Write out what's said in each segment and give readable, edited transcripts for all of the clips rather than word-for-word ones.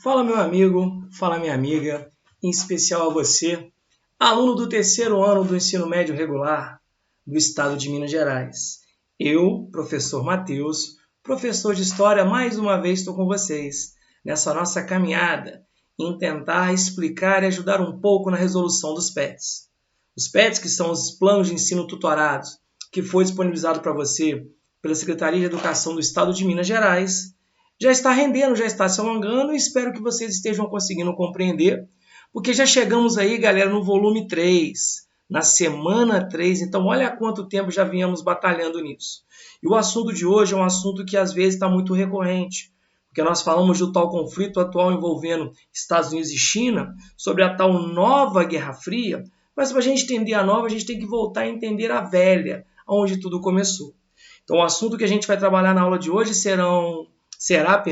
Fala meu amigo, fala minha amiga, em especial a você, aluno do terceiro ano do ensino médio regular do estado de Minas Gerais. Eu, professor Matheus, professor de História, mais uma vez estou com vocês nessa nossa caminhada em tentar explicar e ajudar um pouco na resolução dos PETs. Os PETs, que são os planos de ensino tutorados, que foi disponibilizado para você pela Secretaria de Educação do estado de Minas Gerais, já está rendendo, já está se alongando e espero que vocês estejam conseguindo compreender, porque já chegamos aí, galera, no volume 3, na semana 3, então olha há quanto tempo já viemos batalhando nisso. E o assunto de hoje é um assunto que às vezes está muito recorrente, porque nós falamos do tal conflito atual envolvendo Estados Unidos e China, sobre a tal nova Guerra Fria, mas para a gente entender a nova, a gente tem que voltar a entender a velha, onde tudo começou. Então o assunto que a gente vai trabalhar na aula de hoje será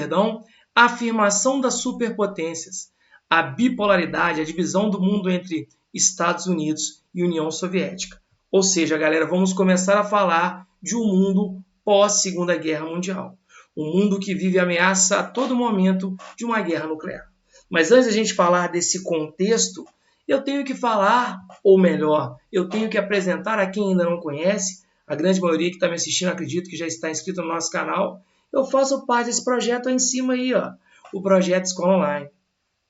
a afirmação das superpotências, a bipolaridade, a divisão do mundo entre Estados Unidos e União Soviética. Ou seja, galera, vamos começar a falar de um mundo pós-Segunda Guerra Mundial. Um mundo que vive ameaça a todo momento de uma guerra nuclear. Mas antes de a gente falar desse contexto, eu tenho que falar, ou melhor, eu tenho que apresentar a quem ainda não conhece, a grande maioria que está me assistindo, acredito que já está inscrito no nosso canal. Eu faço parte desse projeto aí em cima aí, ó, o projeto Escola Online.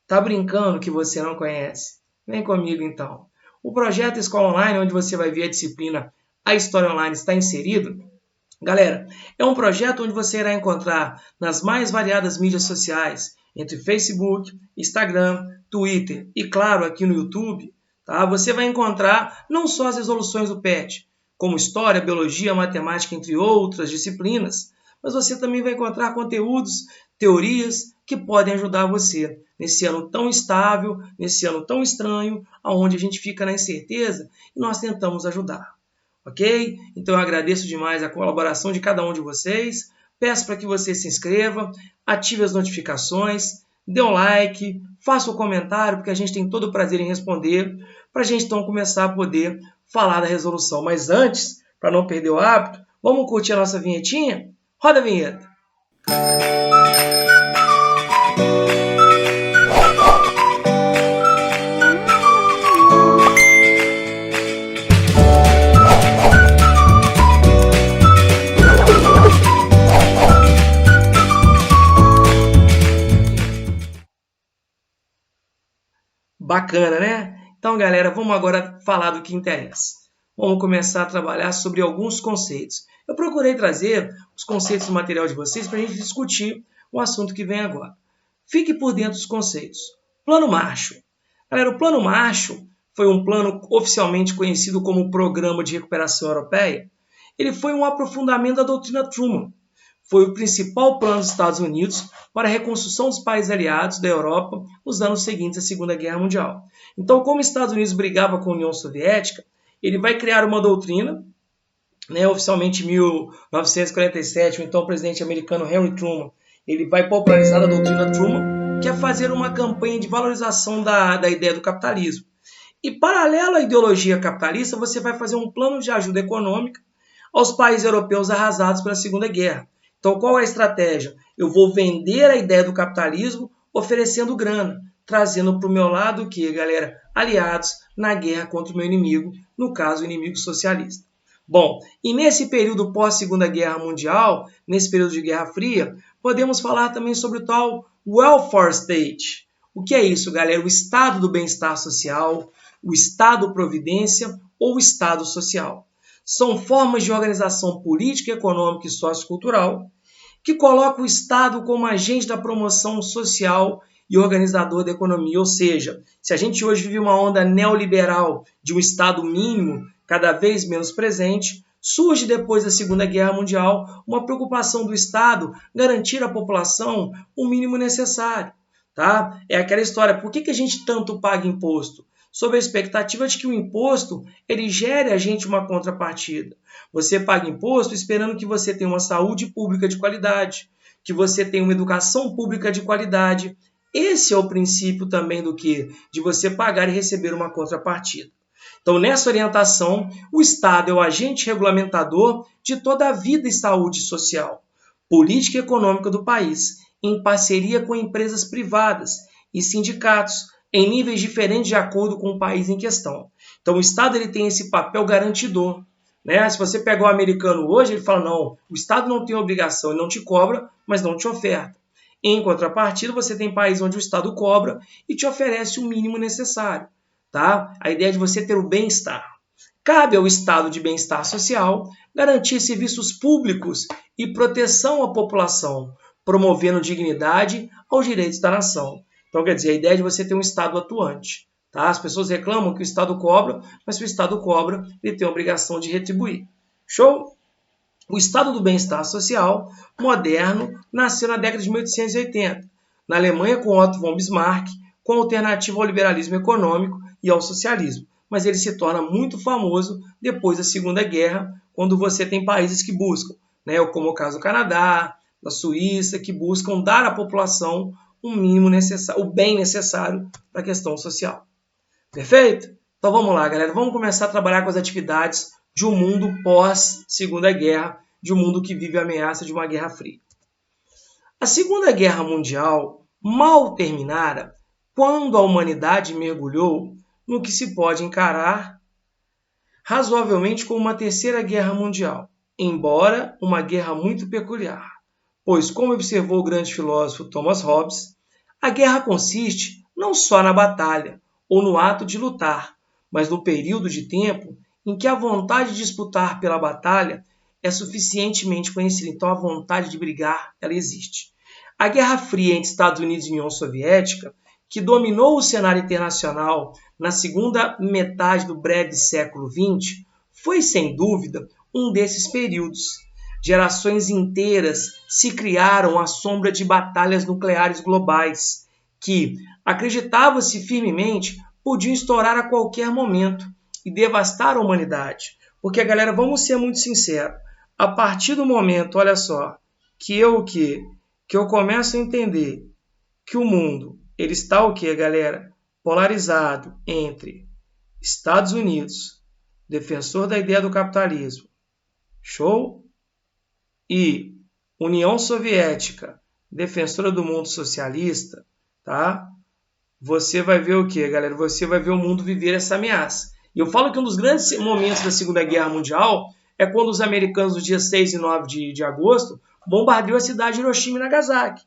Tá brincando que você não conhece? Vem comigo então. O projeto Escola Online, onde você vai ver a disciplina A História Online está inserido. Galera, é um projeto onde você irá encontrar nas mais variadas mídias sociais, entre Facebook, Instagram, Twitter e, claro, aqui no YouTube, tá? Você vai encontrar não só as resoluções do PET, como História, Biologia, Matemática, entre outras disciplinas, mas você também vai encontrar conteúdos, teorias que podem ajudar você nesse ano tão instável, nesse ano tão estranho, onde a gente fica na incerteza e nós tentamos ajudar. Ok? Então eu agradeço demais a colaboração de cada um de vocês, peço para que você se inscreva, ative as notificações, dê um like, faça um comentário, porque a gente tem todo o prazer em responder, para a gente então começar a poder falar da resolução. Mas antes, para não perder o hábito, vamos curtir a nossa vinhetinha? Roda a vinheta! Bacana, né? Então, galera, vamos agora falar do que interessa. Vamos começar a trabalhar sobre alguns conceitos. Eu procurei trazer os conceitos do material de vocês para a gente discutir o assunto que vem agora. Fique por dentro dos conceitos. Plano Marshall. Galera, o Plano Marshall foi um plano oficialmente conhecido como Programa de Recuperação Europeia. Ele foi um aprofundamento da doutrina Truman. Foi o principal plano dos Estados Unidos para a reconstrução dos países aliados da Europa nos anos seguintes à Segunda Guerra Mundial. Então, como os Estados Unidos brigava com a União Soviética, ele vai criar uma doutrina, oficialmente em 1947, o então presidente americano Harry Truman, ele vai popularizar a doutrina Truman, que é fazer uma campanha de valorização da ideia do capitalismo. E, paralelo à ideologia capitalista, você vai fazer um plano de ajuda econômica aos países europeus arrasados pela Segunda Guerra. Então, qual é a estratégia? Eu vou vender a ideia do capitalismo oferecendo grana, trazendo para o meu lado o que, galera? Aliados na guerra contra o meu inimigo, no caso, o inimigo socialista. Bom, e nesse período pós-Segunda Guerra Mundial, nesse período de Guerra Fria, podemos falar também sobre o tal Welfare State. O que é isso, galera? O estado do bem-estar social, o estado-providência ou o estado social. São formas de organização política, econômica e sociocultural que colocam o Estado como agente da promoção social e organizador da economia. Ou seja, se a gente hoje vive uma onda neoliberal de um Estado mínimo, cada vez menos presente, surge depois da Segunda Guerra Mundial uma preocupação do Estado garantir à população o mínimo necessário. Tá? É aquela história, por que a gente tanto paga imposto? Sob a expectativa de que o imposto ele gere a gente uma contrapartida. Você paga imposto esperando que você tenha uma saúde pública de qualidade, que você tenha uma educação pública de qualidade. Esse é o princípio também do quê? De você pagar e receber uma contrapartida. Então, nessa orientação, o Estado é o agente regulamentador de toda a vida e saúde social, política e econômica do país. em parceria com empresas privadas e sindicatos, em níveis diferentes de acordo com o país em questão. Então, o Estado ele tem esse papel garantidor. Né? Se você pegar o americano hoje, ele fala, não, o Estado não tem obrigação, ele não te cobra, mas não te oferta. Em contrapartida, você tem países onde o Estado cobra e te oferece o mínimo necessário. Tá? A ideia é de você ter o bem-estar. Cabe ao Estado de bem-estar social garantir serviços públicos e proteção à população, promovendo dignidade aos direitos da nação. Então, quer dizer, a ideia é de você ter um Estado atuante. Tá? As pessoas reclamam que o Estado cobra, mas se o Estado cobra, ele tem a obrigação de retribuir. Show? O Estado do bem-estar social moderno nasceu na década de 1880, na Alemanha com Otto von Bismarck, com alternativa ao liberalismo econômico e ao socialismo. Mas ele se torna muito famoso depois da Segunda Guerra, quando você tem países que buscam, né, como o caso do Canadá, da Suíça, que buscam dar à população o mínimo necessário, o bem necessário para a questão social. Perfeito? Então vamos lá, galera. Vamos começar a trabalhar com as atividades de um mundo pós-Segunda Guerra, de um mundo que vive a ameaça de uma Guerra Fria. A Segunda Guerra Mundial mal terminara quando a humanidade mergulhou no que se pode encarar razoavelmente como uma Terceira Guerra Mundial, embora uma guerra muito peculiar, pois, como observou o grande filósofo Thomas Hobbes, a guerra consiste não só na batalha ou no ato de lutar, mas no período de tempo em que a vontade de disputar pela batalha é suficientemente conhecida. Então, a vontade de brigar, ela existe. A Guerra Fria entre Estados Unidos e União Soviética, que dominou o cenário internacional na segunda metade do breve século XX, foi, sem dúvida, um desses períodos. Gerações inteiras se criaram à sombra de batalhas nucleares globais, que, acreditava-se firmemente, podiam estourar a qualquer momento e devastar a humanidade. Porque, galera, vamos ser muito sinceros, a partir do momento, olha só, que eu começo a entender que o mundo, ele está o quê, galera? Polarizado entre Estados Unidos, defensor da ideia do capitalismo, show? E União Soviética, defensora do mundo socialista, tá? Você vai ver o quê, galera? Você vai ver o mundo viver essa ameaça. E eu falo que um dos grandes momentos da Segunda Guerra Mundial é quando os americanos, no dia 6 e 9 de agosto, bombardeiam a cidade de Hiroshima e Nagasaki.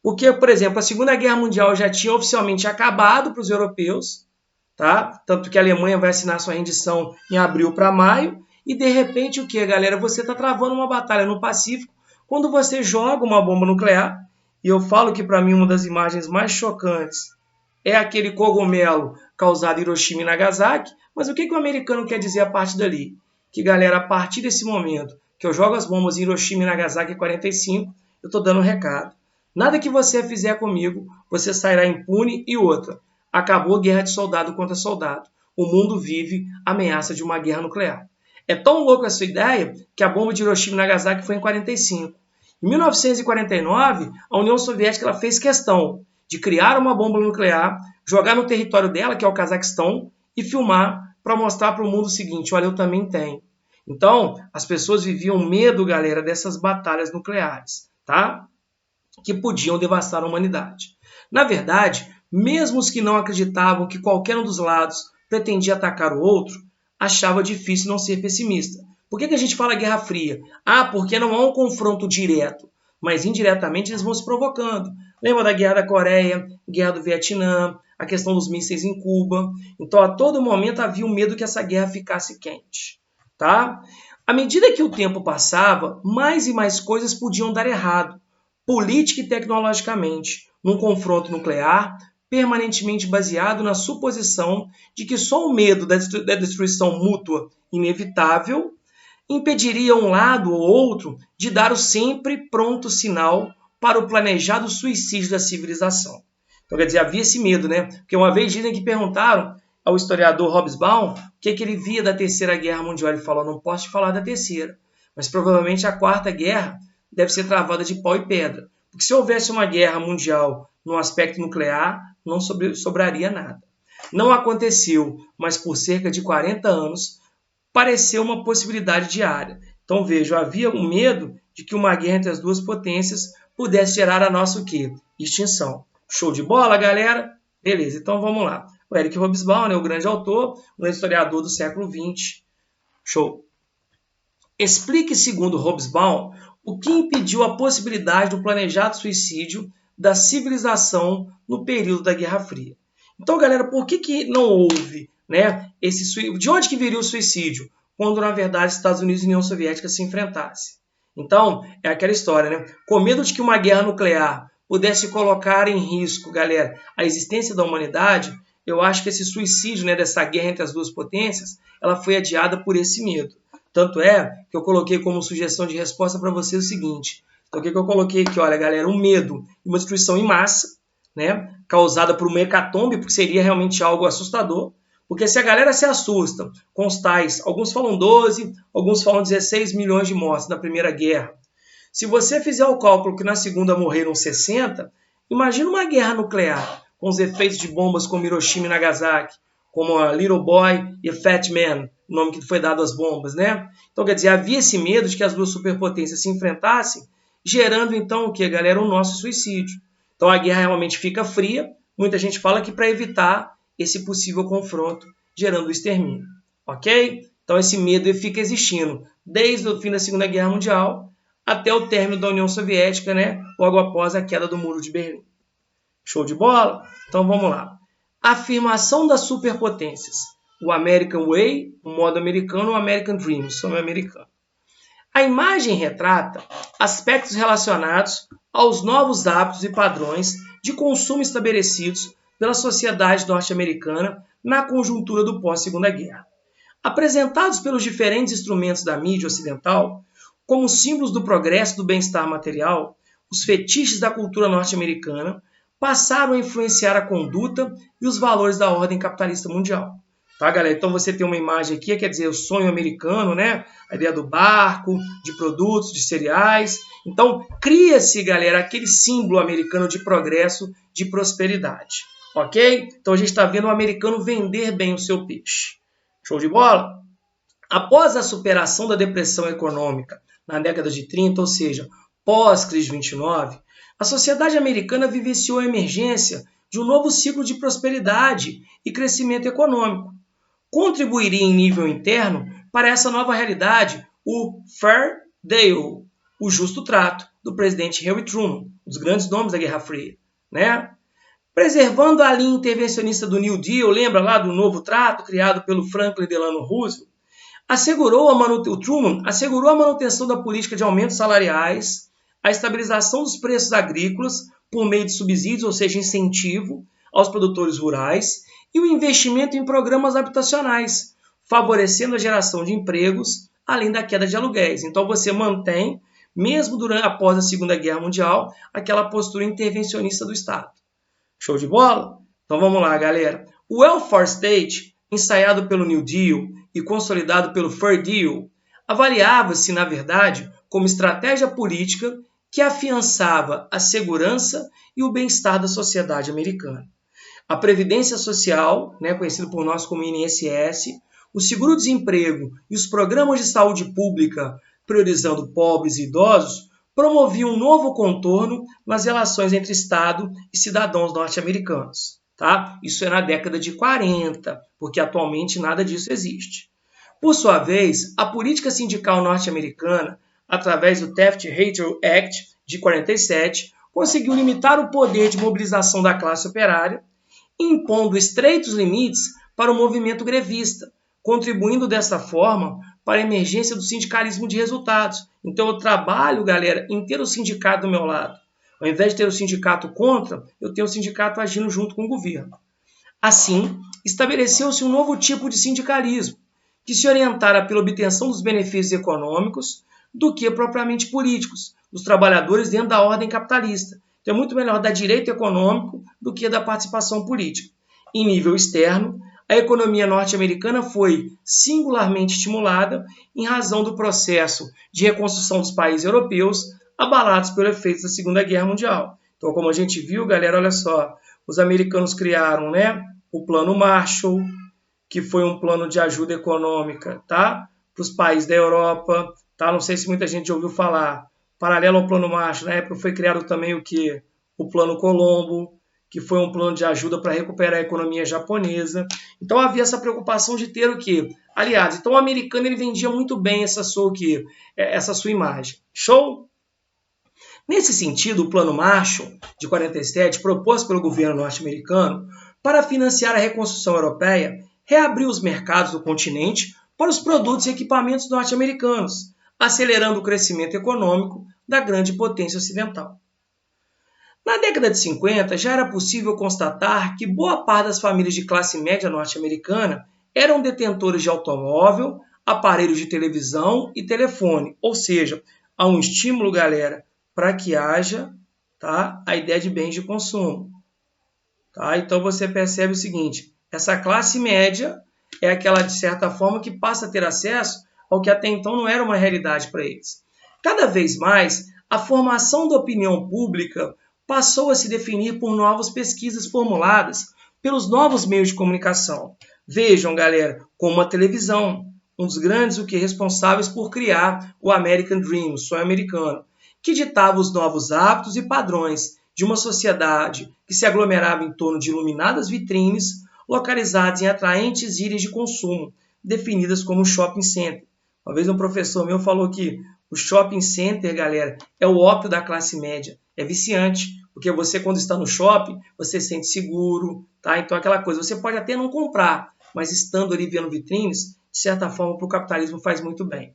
Porque, por exemplo, a Segunda Guerra Mundial já tinha oficialmente acabado para os europeus, tá? Tanto que a Alemanha vai assinar sua rendição em abril para maio, e de repente o que, galera? Você está travando uma batalha no Pacífico quando você joga uma bomba nuclear, e eu falo que para mim uma das imagens mais chocantes é aquele cogumelo causado em Hiroshima e Nagasaki, mas o que o americano quer dizer a partir dali? Que, galera, a partir desse momento que eu jogo as bombas em Hiroshima e Nagasaki em 45, eu estou dando um recado. Nada que você fizer comigo, você sairá impune. E outra, acabou a guerra de soldado contra soldado. O mundo vive a ameaça de uma guerra nuclear. É tão louco essa ideia que a bomba de Hiroshima e Nagasaki foi em 45. Em 1949, a União Soviética ela fez questão de criar uma bomba nuclear, jogar no território dela, que é o Cazaquistão, e filmar para mostrar para o mundo o seguinte, olha, eu também tenho. Então, as pessoas viviam medo, galera, dessas batalhas nucleares, tá? Que podiam devastar a humanidade. Na verdade, mesmo os que não acreditavam que qualquer um dos lados pretendia atacar o outro, achava difícil não ser pessimista. Por que a gente fala Guerra Fria? Ah, porque não há um confronto direto, mas indiretamente eles vão se provocando. Lembra da Guerra da Coreia, Guerra do Vietnã, a questão dos mísseis em Cuba? Então, a todo momento havia o medo que essa guerra ficasse quente. Tá? À medida que o tempo passava, mais e mais coisas podiam dar errado, política e tecnologicamente, num confronto nuclear permanentemente baseado na suposição de que só o medo da destruição mútua inevitável impediria um lado ou outro de dar o sempre pronto sinal para o planejado suicídio da civilização. Então, quer dizer, havia esse medo, né? Porque uma vez dizem que perguntaram ao historiador Hobsbawm o que ele via da Terceira Guerra Mundial. Ele falou, não posso te falar da Terceira, mas provavelmente a Quarta Guerra deve ser travada de pau e pedra. Porque se houvesse uma guerra mundial no aspecto nuclear, não sobraria nada. Não aconteceu, mas por cerca de 40 anos, pareceu uma possibilidade diária. Então, veja, havia um medo de que uma guerra entre as duas potências pudesse gerar a nossa o quê? Extinção. Show de bola, galera? Beleza, então vamos lá. O Eric Hobsbawm, né, o grande autor, o grande historiador do século XX. Show. Explique, segundo Hobsbawm, o que impediu a possibilidade do planejado suicídio da civilização no período da Guerra Fria. Então, galera, por que não houve, né, esse suicídio? De onde que viria o suicídio? Quando, na verdade, Estados Unidos e União Soviética se enfrentassem. Então, é aquela história, né? Com medo de que uma guerra nuclear pudesse colocar em risco, galera, a existência da humanidade, eu acho que esse suicídio, né, dessa guerra entre as duas potências, ela foi adiada por esse medo. Tanto é que eu coloquei como sugestão de resposta para você o seguinte. Então, o que eu coloquei aqui? Olha, galera, um medo e uma destruição em massa, né, causada por uma hecatombe, porque seria realmente algo assustador. Porque se a galera se assusta com os tais, alguns falam 12, alguns falam 16 milhões de mortes na Primeira Guerra. Se você fizer o cálculo que na Segunda morreram 60, imagina uma guerra nuclear, com os efeitos de bombas como Hiroshima e Nagasaki, como a Little Boy e a Fat Man, o nome que foi dado às bombas, né? Então, quer dizer, havia esse medo de que as duas superpotências se enfrentassem, gerando, então, o que, galera? O nosso suicídio. Então, a guerra realmente fica fria. Muita gente fala que para evitar esse possível confronto, gerando o extermínio, ok? Então, esse medo fica existindo desde o fim da Segunda Guerra Mundial até o término da União Soviética, né? Logo após a queda do Muro de Berlim. Show de bola? Então, vamos lá. Afirmação das superpotências. O American Way, o modo americano, o American Dream, o sonho americano. A imagem retrata aspectos relacionados aos novos hábitos e padrões de consumo estabelecidos pela sociedade norte-americana na conjuntura do pós-Segunda Guerra. Apresentados pelos diferentes instrumentos da mídia ocidental como símbolos do progresso e do bem-estar material, os fetiches da cultura norte-americana passaram a influenciar a conduta e os valores da ordem capitalista mundial. Tá, galera? Então você tem uma imagem aqui, quer dizer, o sonho americano, né? A ideia do barco, de produtos, de cereais. Então, cria-se, galera, aquele símbolo americano de progresso, de prosperidade. Ok? Então a gente está vendo o americano vender bem o seu peixe. Show de bola? Após a superação da depressão econômica na década de 30, ou seja, pós-crise de 29, a sociedade americana vivenciou a emergência de um novo ciclo de prosperidade e crescimento econômico. Contribuiria em nível interno para essa nova realidade o Fair Deal, o justo trato do presidente Harry Truman, um dos grandes nomes da Guerra Fria, né? Preservando a linha intervencionista do New Deal, lembra lá do novo trato criado pelo Franklin Delano Roosevelt? O Truman assegurou a manutenção da política de aumentos salariais, a estabilização dos preços agrícolas por meio de subsídios, ou seja, incentivo aos produtores rurais, e o investimento em programas habitacionais, favorecendo a geração de empregos, além da queda de aluguéis. Então você mantém, mesmo após a Segunda Guerra Mundial, aquela postura intervencionista do Estado. Show de bola? Então vamos lá, galera. O Welfare State, ensaiado pelo New Deal e consolidado pelo Fair Deal, avaliava-se, na verdade, como estratégia política que afiançava a segurança e o bem-estar da sociedade americana. A Previdência Social, né, conhecido por nós como INSS, o seguro-desemprego e os programas de saúde pública, priorizando pobres e idosos, promoviam um novo contorno nas relações entre Estado e cidadãos norte-americanos. Tá? Isso é na década de 40, porque atualmente nada disso existe. Por sua vez, a política sindical norte-americana, através do Taft-Hartley Act de 47, conseguiu limitar o poder de mobilização da classe operária, impondo estreitos limites para o movimento grevista, contribuindo dessa forma para a emergência do sindicalismo de resultados. Então eu trabalho, galera, em ter o sindicato do meu lado. Ao invés de ter o sindicato contra, eu tenho o sindicato agindo junto com o governo. Assim, estabeleceu-se um novo tipo de sindicalismo, que se orientara pela obtenção dos benefícios econômicos do que propriamente políticos, dos trabalhadores dentro da ordem capitalista. Então é muito melhor dar direito econômico do que da participação política. Em nível externo, a economia norte-americana foi singularmente estimulada em razão do processo de reconstrução dos países europeus abalados pelo efeito da Segunda Guerra Mundial. Então, como a gente viu, galera, olha só, os americanos criaram, né, o Plano Marshall, que foi um plano de ajuda econômica, tá, para os países da Europa, tá? Não sei se muita gente já ouviu falar. Paralelo ao Plano Marshall, na época foi criado também o que? O Plano Colombo, que foi um plano de ajuda para recuperar a economia japonesa. Então havia essa preocupação de ter o quê? Aliás, então o americano ele vendia muito bem essa sua imagem. Show? Nesse sentido, o Plano Marshall, de 47, proposto pelo governo norte-americano para financiar a reconstrução europeia, reabriu os mercados do continente para os produtos e equipamentos norte-americanos, acelerando o crescimento econômico da grande potência ocidental. Na década de 50, já era possível constatar que boa parte das famílias de classe média norte-americana eram detentores de automóvel, aparelhos de televisão e telefone. Ou seja, há um estímulo, galera, para que haja, tá, a ideia de bens de consumo. Tá? Então você percebe o seguinte, essa classe média é aquela, de certa forma, que passa a ter acesso ao que até então não era uma realidade para eles. Cada vez mais, a formação da opinião pública passou a se definir por novas pesquisas formuladas pelos novos meios de comunicação. Vejam, galera, como a televisão, um dos grandes responsáveis por criar o American Dream, o sonho americano, que ditava os novos hábitos e padrões de uma sociedade que se aglomerava em torno de iluminadas vitrines localizadas em atraentes ilhas de consumo, definidas como shopping center. Uma vez um professor meu falou que o shopping center, galera, é o ópio da classe média. É viciante, porque você, quando está no shopping, você se sente seguro, tá? Então, aquela coisa, você pode até não comprar, mas estando ali vendo vitrines, de certa forma, para o capitalismo faz muito bem.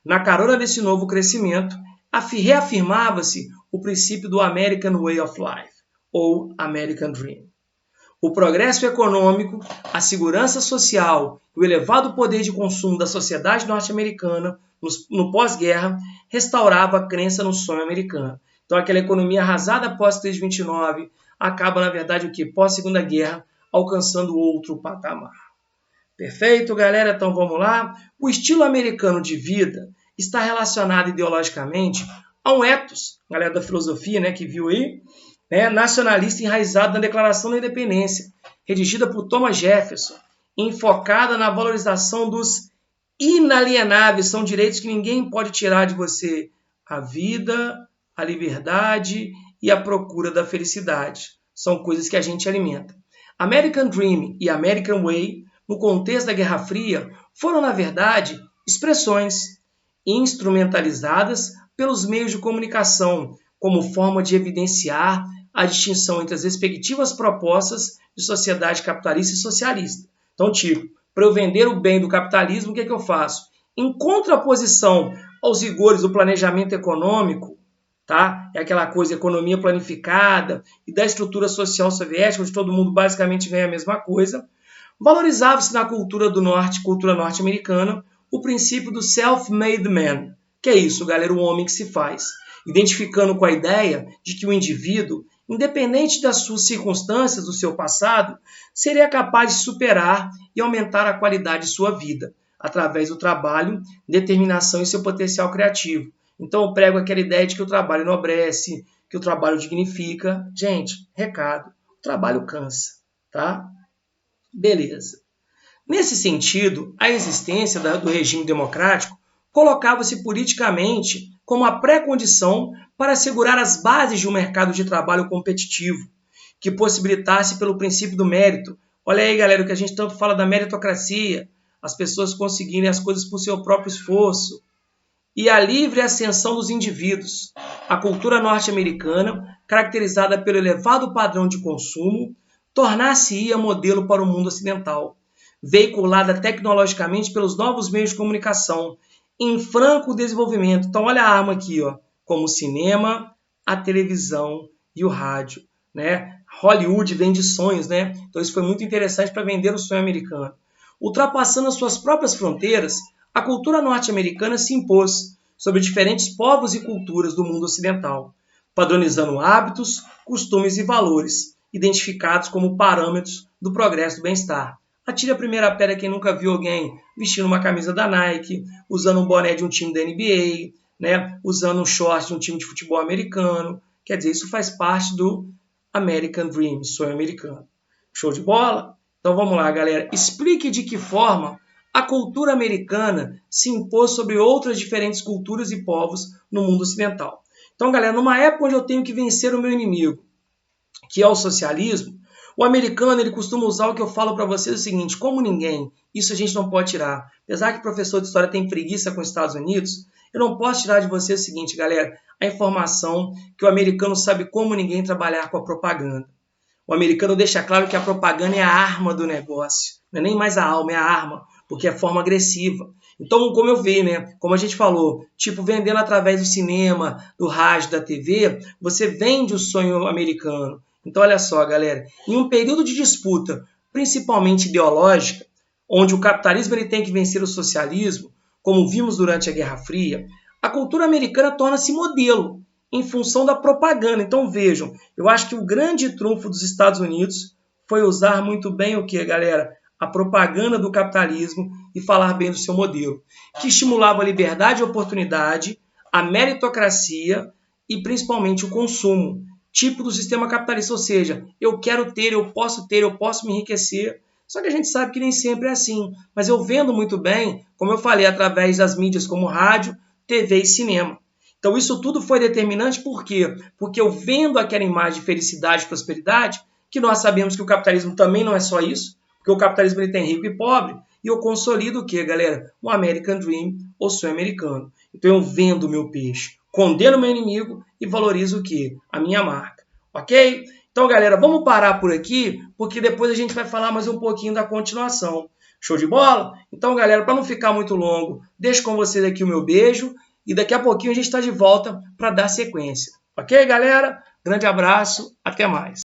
Na carona desse novo crescimento, reafirmava-se o princípio do American Way of Life, ou American Dream. O progresso econômico, a segurança social e o elevado poder de consumo da sociedade norte-americana no pós-guerra restaurava a crença no sonho americano. Então, aquela economia arrasada após 329 acaba, na verdade, pós-segunda guerra, alcançando outro patamar. Perfeito, galera? Então, vamos lá. O estilo americano de vida está relacionado ideologicamente a um ethos, galera da filosofia, né, que viu aí, nacionalista enraizado na Declaração da Independência, redigida por Thomas Jefferson, enfocada na valorização dos inalienáveis, são direitos que ninguém pode tirar de você, a vida, a liberdade e a procura da felicidade. São coisas que a gente alimenta. American Dream e American Way, no contexto da Guerra Fria, foram, na verdade, expressões instrumentalizadas pelos meios de comunicação, como forma de evidenciar a distinção entre as respectivas propostas de sociedade capitalista e socialista. Então, para eu vender o bem do capitalismo, o que eu faço? Em contraposição aos rigores do planejamento econômico, tá? É aquela coisa, economia planificada e da estrutura social soviética, onde todo mundo basicamente ganha a mesma coisa, valorizava-se na cultura do norte, cultura norte-americana, o princípio do self-made man. Que é isso, galera? O homem que se faz. Identificando com a ideia de que o indivíduo, independente das suas circunstâncias, do seu passado, seria capaz de superar e aumentar a qualidade de sua vida, através do trabalho, determinação e seu potencial criativo. Então eu prego aquela ideia de que o trabalho enobrece, que o trabalho dignifica. Gente, recado, o trabalho cansa, tá? Beleza. Nesse sentido, a existência do regime democrático colocava-se politicamente como a pré-condição para assegurar as bases de um mercado de trabalho competitivo, que possibilitasse pelo princípio do mérito. Olha aí, galera, o que a gente tanto fala da meritocracia, as pessoas conseguirem as coisas por seu próprio esforço, e a livre ascensão dos indivíduos. A cultura norte-americana, caracterizada pelo elevado padrão de consumo, tornar-se-ia modelo para o mundo ocidental, veiculada tecnologicamente pelos novos meios de comunicação, em franco desenvolvimento. Então, olha a arma aqui, ó, como o cinema, a televisão e o rádio. Né? Hollywood vende sonhos, né? Então isso foi muito interessante para vender o sonho americano. Ultrapassando as suas próprias fronteiras, a cultura norte-americana se impôs sobre diferentes povos e culturas do mundo ocidental, padronizando hábitos, costumes e valores, identificados como parâmetros do progresso do bem-estar. Atire a primeira pedra quem nunca viu alguém vestindo uma camisa da Nike, usando um boné de um time da NBA, né? Usando um short de um time de futebol americano. Quer dizer, isso faz parte do American Dream, sonho americano. Show de bola? Então vamos lá, galera. Explique de que forma a cultura americana se impôs sobre outras diferentes culturas e povos no mundo ocidental. Então, galera, numa época onde eu tenho que vencer o meu inimigo, que é o socialismo, o americano ele costuma usar o que eu falo para vocês o seguinte: como ninguém, isso a gente não pode tirar. Apesar que o professor de história tem preguiça com os Estados Unidos, eu não posso tirar de vocês o seguinte, galera, a informação que o americano sabe como ninguém trabalhar com a propaganda. O americano deixa claro que a propaganda é a arma do negócio. Não é nem mais a alma, é a arma, porque é forma agressiva. Então, como eu vi, né? Como a gente falou, tipo, vendendo através do cinema, do rádio, da TV, você vende o sonho americano. Então, olha só, galera, em um período de disputa, principalmente ideológica, onde o capitalismo ele tem que vencer o socialismo, como vimos durante a Guerra Fria, a cultura americana torna-se modelo em função da propaganda. Então, vejam, eu acho que o grande trunfo dos Estados Unidos foi usar muito bem o que, galera? A propaganda do capitalismo e falar bem do seu modelo, que estimulava a liberdade e a oportunidade, a meritocracia e principalmente o consumo, tipo do sistema capitalista, ou seja, eu quero ter, eu posso me enriquecer, só que a gente sabe que nem sempre é assim, mas eu vendo muito bem, como eu falei, através das mídias como rádio, TV e cinema. Então isso tudo foi determinante por quê? Porque eu vendo aquela imagem de felicidade e prosperidade, que nós sabemos que o capitalismo também não é só isso, porque o capitalismo ele tem rico e pobre, e eu consolido o quê, galera? O American Dream, ou sonho americano. Então eu vendo o meu peixe, condeno o meu inimigo e valorizo o quê? A minha marca. Ok? Então, galera, vamos parar por aqui, porque depois a gente vai falar mais um pouquinho da continuação. Show de bola? Então, galera, para não ficar muito longo, deixo com vocês aqui o meu beijo e daqui a pouquinho a gente está de volta para dar sequência. Ok, galera? Grande abraço, até mais.